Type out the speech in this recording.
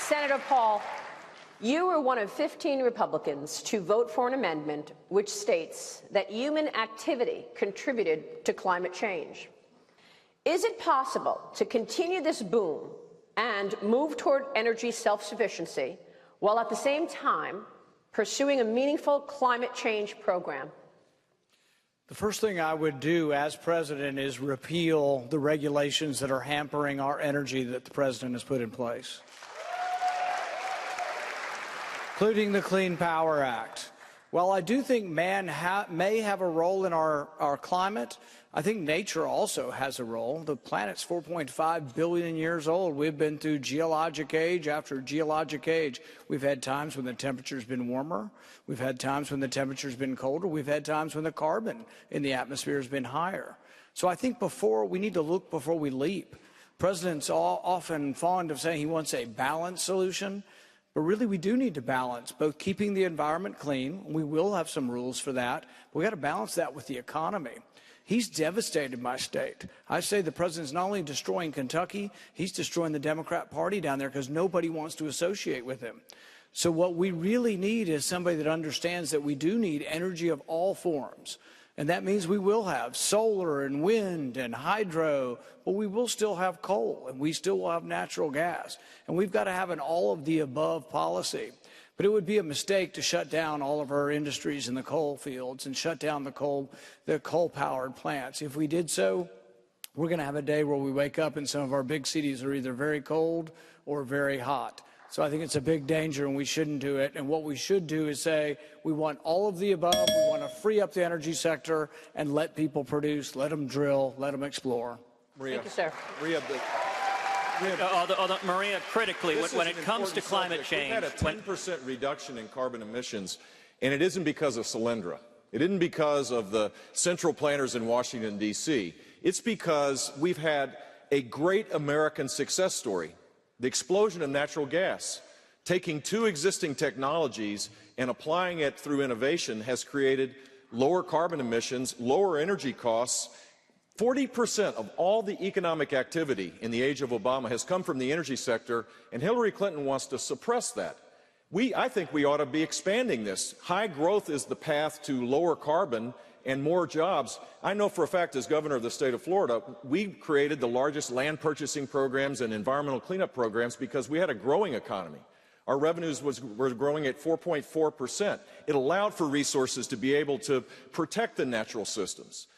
Senator Paul, you were one of 15 Republicans to vote for an amendment which states that human activity contributed to climate change. Is it possible to continue this boom and move toward energy self-sufficiency while at the same time pursuing a meaningful climate change program? The first thing I would do as president is repeal the regulations that are hampering our energy that the president has put in place, including the Clean Power Act. While I do think man may have a role in our climate, I think nature also has a role. The planet's 4.5 billion years old. We've been through geologic age after geologic age. We've had times when the temperature's been warmer. We've had times when the temperature's been colder. We've had times when the carbon in the atmosphere has been higher. So I think we need to look before we leap. President's often fond of saying he wants a balanced solution. But really, we do need to balance both keeping the environment clean. We will have some rules for that. But we got to balance that with the economy. He's devastated my state. I say the president's not only destroying Kentucky, he's destroying the Democrat Party down there because nobody wants to associate with him. So what we really need is somebody that understands that we do need energy of all forms. And that means we will have solar and wind and hydro, but we will still have coal and we still will have natural gas. And we've got to have an all-of-the-above policy. But it would be a mistake to shut down all of our industries in the coal fields and shut down the coal-powered plants. If we did so, we're going to have a day where we wake up and some of our big cities are either very cold or very hot. So I think it's a big danger and we shouldn't do it. And what we should do is say we want all of the above. We want to free up the energy sector and let people produce, let them drill, let them explore. Maria, thank you, sir. Maria, critically, when it comes to climate change, we've had a 10% reduction in carbon emissions, and it isn't because of Solyndra. It isn't because of the central planners in Washington, D.C. It's because we've had a great American success story. The explosion of natural gas, taking two existing technologies and applying it through innovation has created lower carbon emissions, lower energy costs. 40% of all the economic activity in the age of Obama has come from the energy sector, and Hillary Clinton wants to suppress that. I think we ought to be expanding this. High growth is the path to lower carbon and more jobs. I know for a fact, as governor of the state of Florida, we created the largest land purchasing programs and environmental cleanup programs because we had a growing economy. Our revenues were growing at 4.4%. It allowed for resources to be able to protect the natural systems.